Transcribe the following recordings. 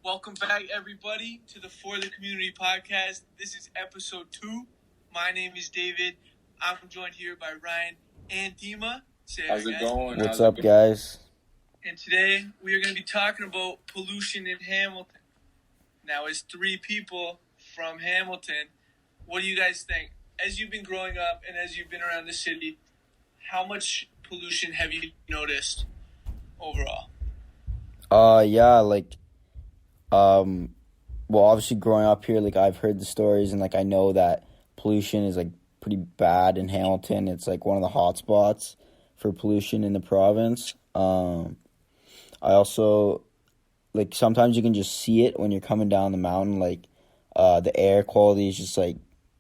Welcome back, everybody, to the For the Community podcast. This is episode 2. My name is David. I'm joined here by Ryan and Dima. How's it going? What's up, guys? And today we are going to be talking about pollution in Hamilton. Now, as 3 people from Hamilton, what do you guys think? As you've been growing up and as you've been around the city, how much pollution have you noticed overall? Well, obviously growing up here, I've heard the stories and I know that pollution is pretty bad in Hamilton. It's one of the hot spots for pollution in the province. I also sometimes you can just see it when you're coming down the mountain. The air quality is just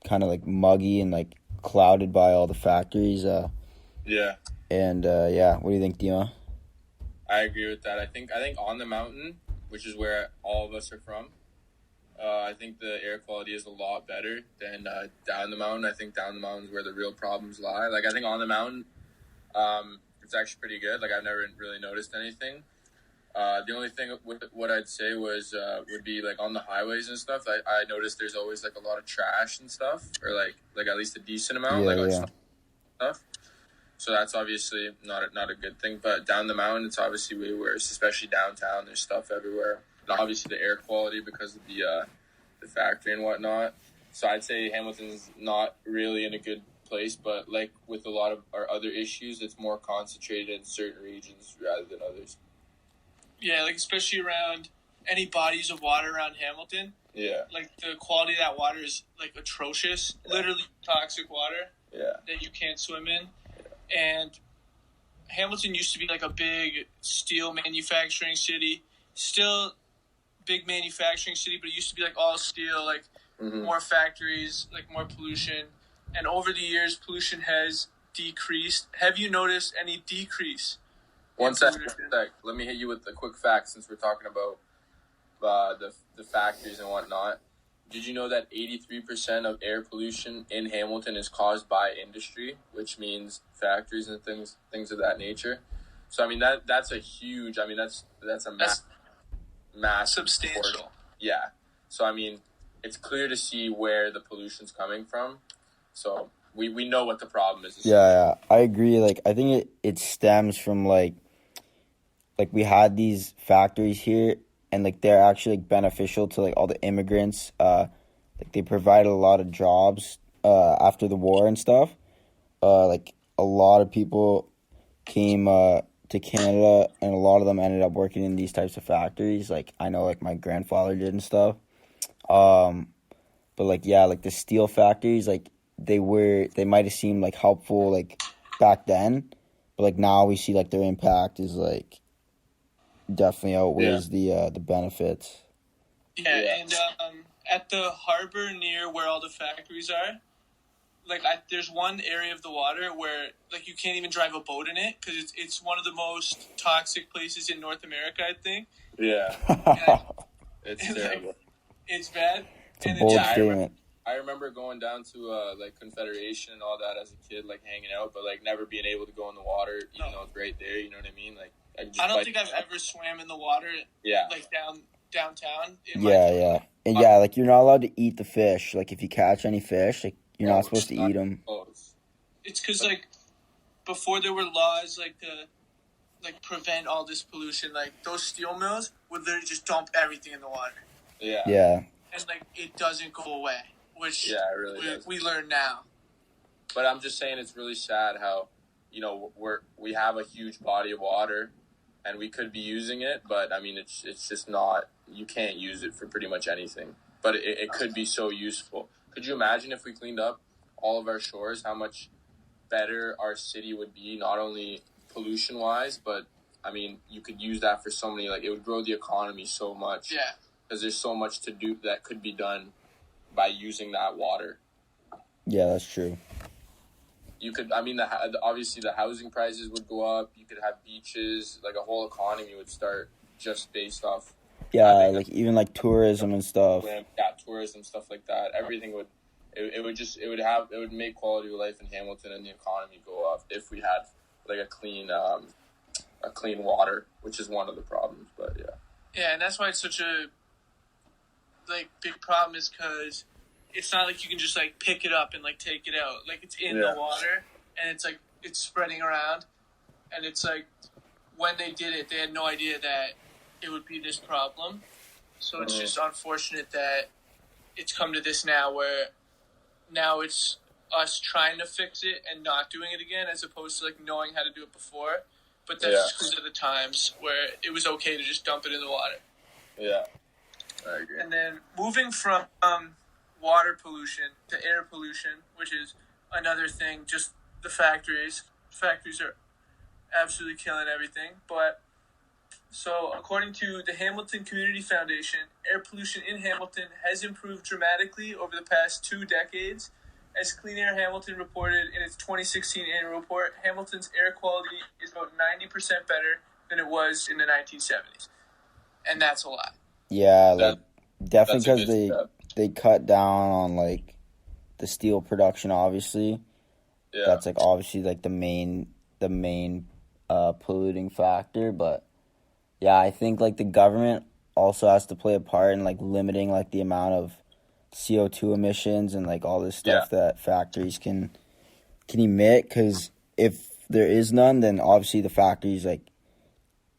kind of muggy and clouded by all the factories. Yeah. And what do you think, Dima? I agree with that. I think on the mountain, which is where all of us are from, I think the air quality is a lot better than down the mountain. I think down the mountain is where the real problems lie. I think on the mountain, it's actually pretty good. I've never really noticed anything. The only thing with what I'd say would be on the highways and stuff. I noticed there's always a lot of trash and stuff, or at least a decent amount, stuff. So that's obviously not a good thing. But down the mountain, it's obviously way worse, especially downtown. There's stuff everywhere. And obviously the air quality because of the factory and whatnot. So I'd say Hamilton's not really in a good place. But with a lot of our other issues, it's more concentrated in certain regions rather than others. Yeah, especially around any bodies of water around Hamilton. Yeah. The quality of that water is atrocious. Yeah. Literally toxic water. Yeah. That you can't swim in. And Hamilton used to be a big steel manufacturing city. Still big manufacturing city, but it used to be all steel, more factories, more pollution. And over the years, pollution has decreased. Have you noticed any decrease? One sec. Let me hit you with a quick fact since we're talking about the factories and whatnot. Did you know that 83% of air pollution in Hamilton is caused by industry, which means factories and things of that nature? So that's a huge. That's a massive substantial. Portion. Yeah. So it's clear to see where the pollution's coming from. So we know what the problem is. Yeah, I agree. I think it stems from we had these factories here. And they're actually beneficial to all the immigrants. They provided a lot of jobs after the war and stuff. A lot of people came to Canada, and a lot of them ended up working in these types of factories. I know my grandfather did and stuff. But the steel factories, they might have seemed helpful back then, but now we see their impact is definitely outweighs the benefits. Yeah, and at the harbor near where all the factories are, there's one area of the water where you can't even drive a boat in it because it's one of the most toxic places in North America, I think. Yeah, it's terrible. It's bad. It's a bold statement. I remember going down to Confederation and all that as a kid, hanging out, but never being able to go in the water, even though it's right there. You know what I mean? I don't think I've ever swam in the water. Yeah. Downtown. Yeah. And you're not allowed to eat the fish. If you catch any fish, you're not supposed to eat them. It's because before there were laws to prevent all this pollution, those steel mills would literally just dump everything in the water. Yeah. Yeah. And it doesn't go away, which it really we learn now. But I'm just saying it's really sad how we have a huge body of water. And we could be using it, but it's just not. You can't use it for pretty much anything. But it could be so useful. Could you imagine if we cleaned up all of our shores, how much better our city would be? Not only pollution wise, but you could use that for so many. It would grow the economy so much. Yeah. Because there's so much to do that could be done by using that water. Yeah, that's true. You could, obviously the housing prices would go up. You could have beaches, a whole economy would start just based off. Yeah, even tourism and stuff. Yeah, tourism, stuff like that. Everything would, it would make quality of life in Hamilton and the economy go up if we had a clean water, which is one of the problems. But yeah. Yeah, and that's why it's such a big problem is because it's not like you can just like pick it up and like take it out. Like it's in the water and it's like it's spreading around, and it's like when they did it, they had no idea that it would be this problem. So it's just unfortunate that it's come to this now, where now it's us trying to fix it and not doing it again, as opposed to like knowing how to do it before. But that's just because of the times where it was okay to just dump it in the water. Yeah, I agree. And then moving from water pollution to air pollution, which is another thing, just the factories. Factories are absolutely killing everything. But so according to the Hamilton Community Foundation, air pollution in Hamilton has improved dramatically over the past 2 decades. As Clean Air Hamilton reported in its 2016 annual report, Hamilton's air quality is about 90% better than it was in the 1970s. And that's a lot. Yeah, like definitely because they cut down on like the steel production, obviously. Yeah. That's like obviously like the main polluting factor, but yeah, I think like the government also has to play a part in like limiting like the amount of CO2 emissions and like all this stuff that factories can emit, because if there is none, then obviously the factories like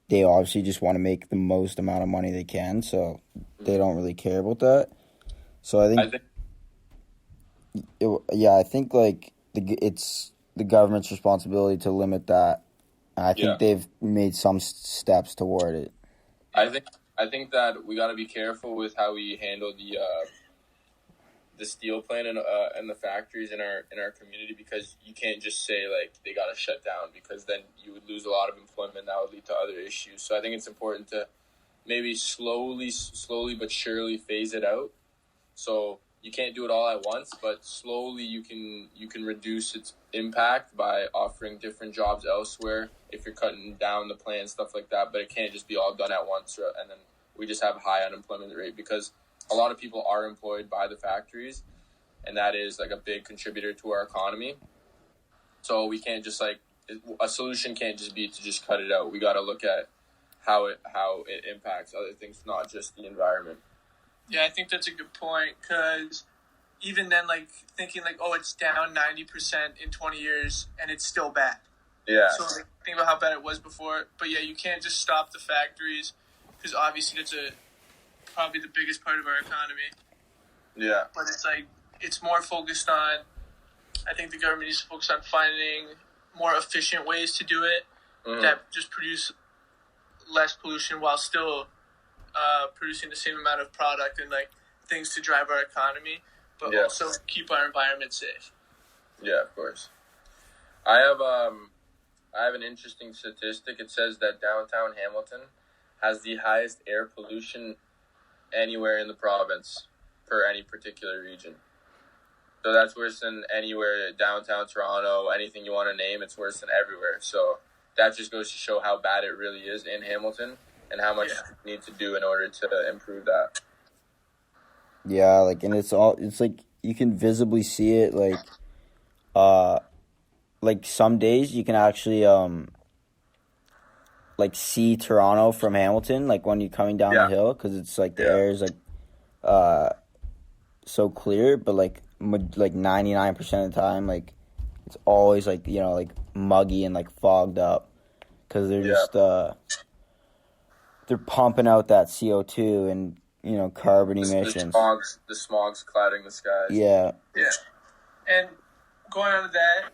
they obviously just want to make the most amount of money they can, so they don't really care about that. So I think like it's the government's responsibility to limit that. And I think they've made some steps toward it. I think that we got to be careful with how we handle the steel plant and the factories in our community, because you can't just say like they got to shut down, because then you would lose a lot of employment. That would lead to other issues. So I think it's important to maybe slowly but surely phase it out. So you can't do it all at once, but slowly you can reduce its impact by offering different jobs elsewhere if you're cutting down the plant, stuff like that. But it can't just be all done at once, and then we just have a high unemployment rate, because a lot of people are employed by the factories, and that is like a big contributor to our economy. So we can't just like, a solution can't just be to just cut it out. We got to look at how it impacts other things, not just the environment. Yeah, I think that's a good point, because even then, like, thinking, like, oh, it's down 90% in 20 years, and it's still bad. Yeah. So, like, think about how bad it was before. But, yeah, you can't just stop the factories, because obviously that's probably the biggest part of our economy. Yeah. But it's, like, it's more focused on, I think the government needs to focus on finding more efficient ways to do it that just produce less pollution while still producing the same amount of product and like things to drive our economy, but also keep our environment safe. Yeah, of course. I have an interesting statistic. It says that downtown Hamilton has the highest air pollution anywhere in the province per any particular region. So that's worse than anywhere, downtown Toronto, anything you want to name, it's worse than everywhere. So that just goes to show how bad it really is in Hamilton, and how much we need to do in order to improve that. Yeah, like, and it's like you can visibly see it, like some days you can actually like see Toronto from Hamilton, like when you're coming down the hill, because it's like the air is like so clear, but like 99% of the time, like it's always like, you know, like muggy and like fogged up, because they're just they're pumping out that CO2 and, you know, carbon emissions. The smog's clouding the skies. Yeah. Yeah. And going on to that,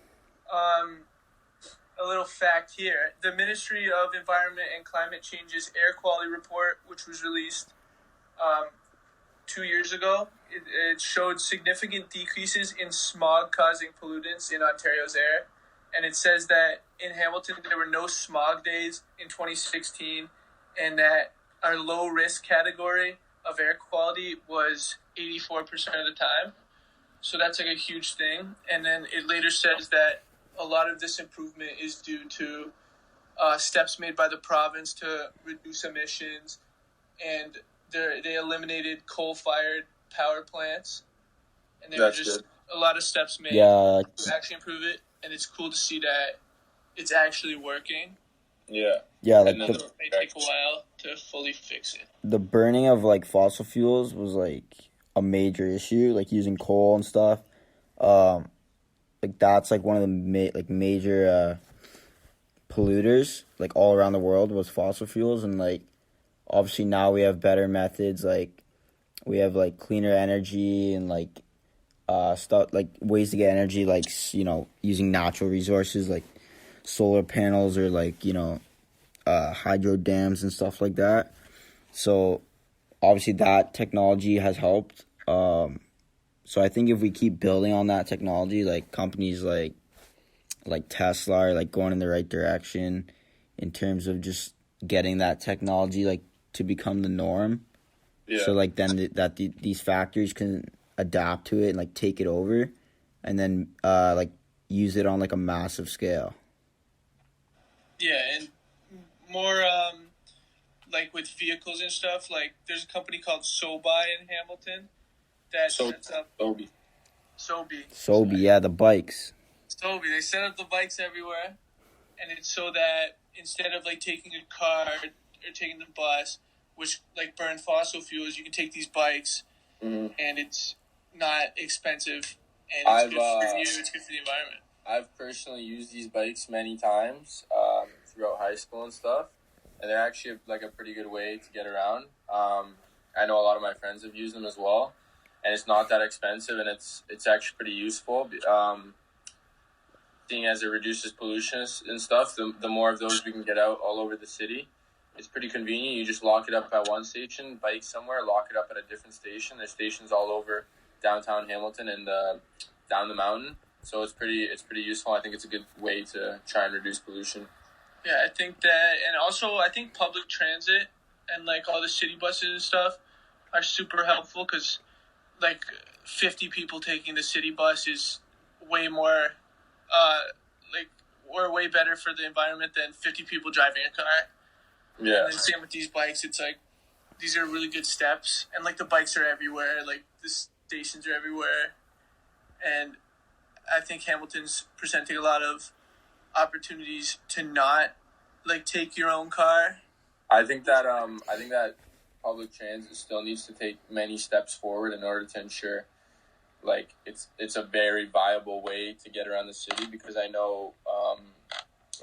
a little fact here. The Ministry of Environment and Climate Change's air quality report, which was released 2 years ago, it showed significant decreases in smog-causing pollutants in Ontario's air. And it says that in Hamilton, there were no smog days in 2016, and that our low-risk category of air quality was 84% of the time. So that's like a huge thing. And then it later says that a lot of this improvement is due to steps made by the province to reduce emissions, and they eliminated coal-fired power plants. And there were just a lot of steps made to actually improve it, and it's cool to see that it's actually working. Yeah. Yeah, like it may take a while. to fully fix it. The burning of like fossil fuels was like a major issue, like using coal and stuff. Um, like that's like one of the major polluters like all around the world was fossil fuels, and like obviously now we have better methods, like we have like cleaner energy and like stuff like ways to get energy, like using natural resources like solar panels or like hydro dams and stuff like that. So obviously that technology has helped. So I think if we keep building on that technology, like companies like Tesla are like going in the right direction in terms of just getting that technology like to become the norm. Yeah. So like then these factories can adapt to it and like take it over, and then like use it on like a massive scale. Yeah, and more like with vehicles and stuff. Like there's a company called Sobi in Hamilton that sets up Sobi. Sobi, yeah, the bikes. Sobi, they set up the bikes everywhere, and it's so that instead of like taking a car or taking the bus, which like burn fossil fuels, you can take these bikes, Mm-hmm. and it's not expensive, and it's good for you. It's good for the environment. I've personally used these bikes many times throughout high school and stuff, and they're actually like a pretty good way to get around. I know a lot of my friends have used them as well, and it's not that expensive, and it's actually pretty useful. Seeing as it reduces pollution and stuff, the more of those we can get out all over the city. It's pretty convenient. You just lock it up at one station, bike somewhere, lock it up at a different station. There's stations all over downtown Hamilton and down the mountain. So it's pretty useful. I think it's a good way to try and reduce pollution. Yeah, I think that, and also I think public transit and like all the city buses and stuff are super helpful, because like 50 people taking the city bus is way more, or way better for the environment than 50 people driving a car. Yeah. And then same with these bikes. It's like these are really good steps, and like the bikes are everywhere. Like the stations are everywhere, and I think Hamilton's presenting a lot of opportunities to not like take your own car. I think that public transit still needs to take many steps forward in order to ensure like it's a very viable way to get around the city, because I know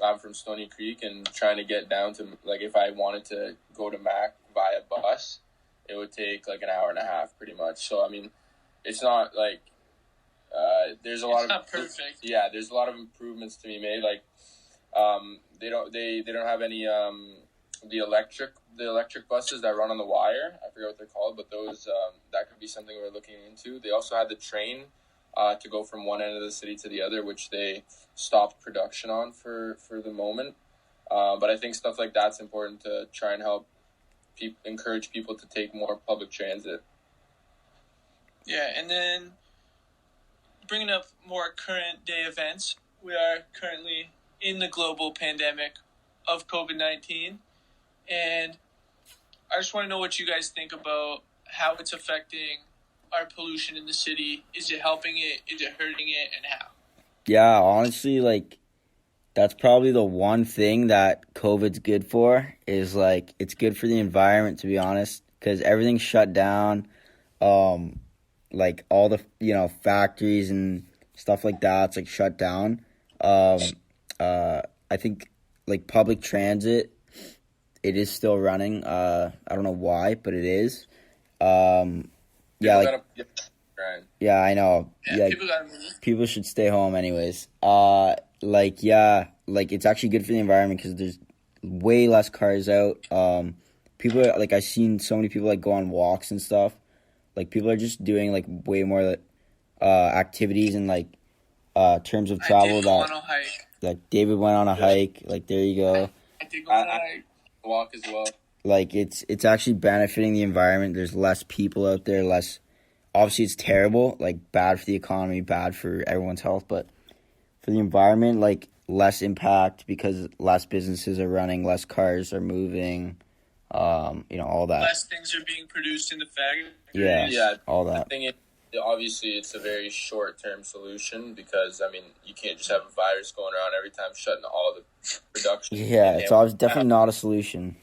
I'm from Stony Creek, and trying to get down to like if I wanted to go to Mac via bus, it would take like an hour and a half pretty much. So I mean, it's not like there's a lot of not perfect. Yeah, there's a lot of improvements to be made. Like they don't have any the electric buses that run on the wire. I forget what they're called, but those that could be something we're looking into. They also had the train to go from one end of the city to the other, which they stopped production on for the moment. But I think stuff like that's important to try and help encourage people to take more public transit. Yeah, and then bringing up more current day events, we are currently in the global pandemic of COVID-19, and I just want to know what you guys think about how it's affecting our pollution in the city. Is it helping it? Is it hurting it? And how? Yeah, honestly, like that's probably the one thing that COVID's good for, is like it's good for the environment, to be honest, because everything's shut down. Like all the factories and stuff like that's like shut down. I think like public transit, it is still running. I don't know why, but it is. Yeah, like yeah, I know. Yeah, people gotta move. People should stay home anyways. Like it's actually good for the environment because there's way less cars out. People are, like I've seen so many people like go on walks and stuff. Like people are just doing like way more activities and like terms of travel. Like David went on a hike. Like there you go. I did go on a hike. Walk as well. Like it's actually benefiting the environment. There's less people out there. Less. Obviously, it's terrible. Like bad for the economy, bad for everyone's health. But for the environment, like less impact because less businesses are running, less cars are moving. All that. Less things are being produced in the factory. Yeah, all that. The thing is, obviously, it's a very short-term solution because, I mean, you can't just have a virus going around every time shutting all the production. Yeah, it's definitely not a solution.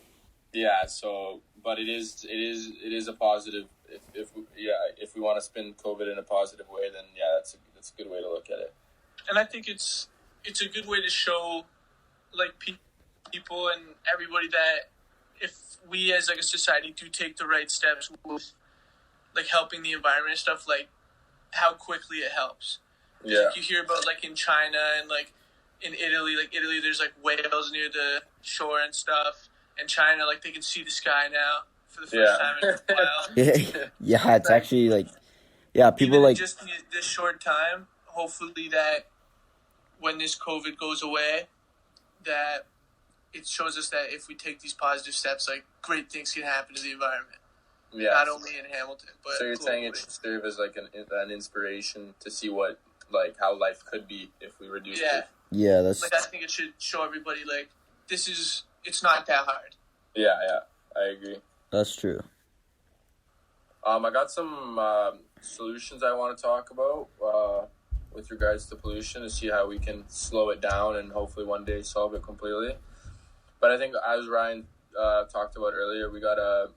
Yeah. So, but it is a positive. If we want to spin COVID in a positive way, then yeah, that's a good way to look at it. And I think it's a good way to show like people and everybody that if we as like a society do take the right steps with like helping the environment and stuff, like how quickly it helps. Yeah. Like, you hear about like in China and like in Italy, there's like whales near the shore and stuff. And China, like they can see the sky now for the first time in a while. Yeah, it's actually like, yeah, people even like in just this short time. Hopefully that when this COVID goes away, that it shows us that if we take these positive steps, like great things can happen to the environment. Yeah. Not only in Hamilton, but so you're globally. saying it should serve as like an inspiration to see what like how life could be if we reduce it. Yeah, that's like I think it should show everybody like it's not that hard. Yeah, I agree. That's true. I got some solutions I want to talk about with regards to pollution to see how we can slow it down and hopefully one day solve it completely. But I think as Ryan talked about earlier, we gotta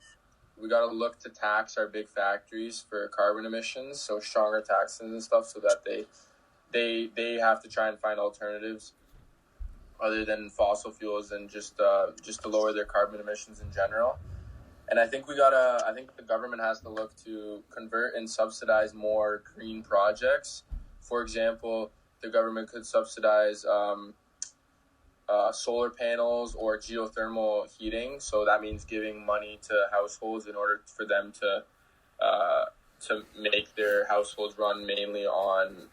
look to tax our big factories for carbon emissions, so stronger taxes and stuff, so that they have to try and find alternatives other than fossil fuels and just to lower their carbon emissions in general. And I think I think the government has to look to convert and subsidize more green projects. For example, the government could subsidize solar panels or geothermal heating. So that means giving money to households in order for them to make their households run mainly on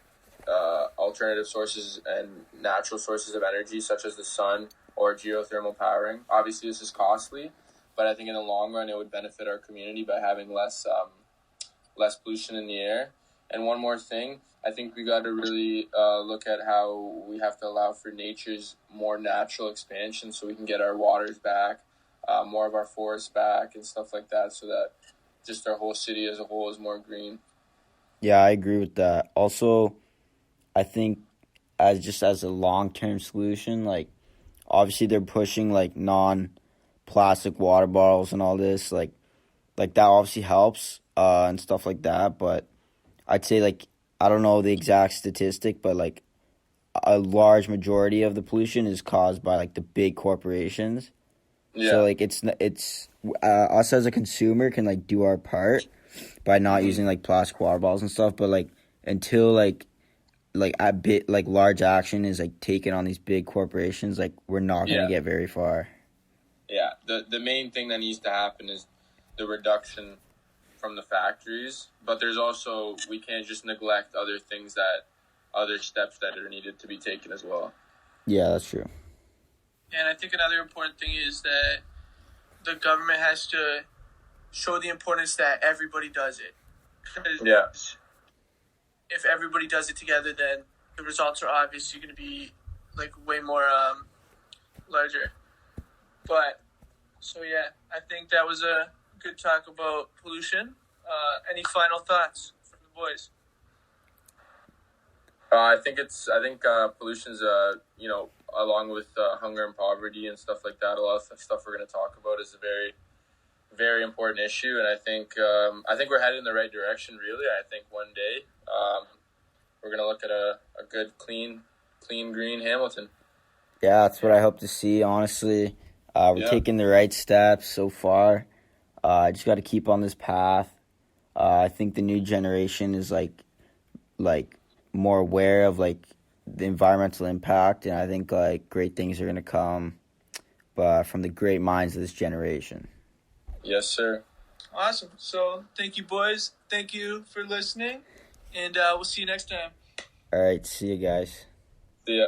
alternative sources and natural sources of energy, such as the sun or geothermal powering. Obviously, this is costly, but I think in the long run, it would benefit our community by having less pollution in the air. And one more thing, I think we got to really look at how we have to allow for nature's more natural expansion, so we can get our waters back, more of our forests back, and stuff like that, so that just our whole city as a whole is more green. Yeah, I agree with that. Also, I think as a long-term solution, like obviously they're pushing like non-plastic water bottles and all this, like that obviously helps and stuff like that. But I'd say like I don't know the exact statistic, but like a large majority of the pollution is caused by like the big corporations. Yeah. So like it's us as a consumer can like do our part by not using like plastic water bottles and stuff, but like until like a bit like large action is like taken on these big corporations, like we're not going to get very far. Yeah, the main thing that needs to happen is the reduction from the factories, but there's also, we can't just neglect other steps that are needed to be taken as well. Yeah, that's true. And I think another important thing is that the government has to show the importance that everybody does it. Yeah. If everybody does it together, then the results are obviously going to be like way more larger. But so yeah, I think that was a good talk about pollution. Any final thoughts from the boys? I think pollution's along with hunger and poverty and stuff like that, a lot of stuff we're going to talk about is a very, very important issue, and I think we're headed in the right direction. Really, I think one day we're going to look at a good, clean, green Hamilton. Yeah, that's what I hope to see. Honestly, we're taking the right steps so far. I just got to keep on this path. I think the new generation is like more aware of like the environmental impact, and I think like great things are going to come from the great minds of this generation. Yes, sir. Awesome. So thank you, boys. Thank you for listening, and we'll see you next time. All right. See you guys. See ya.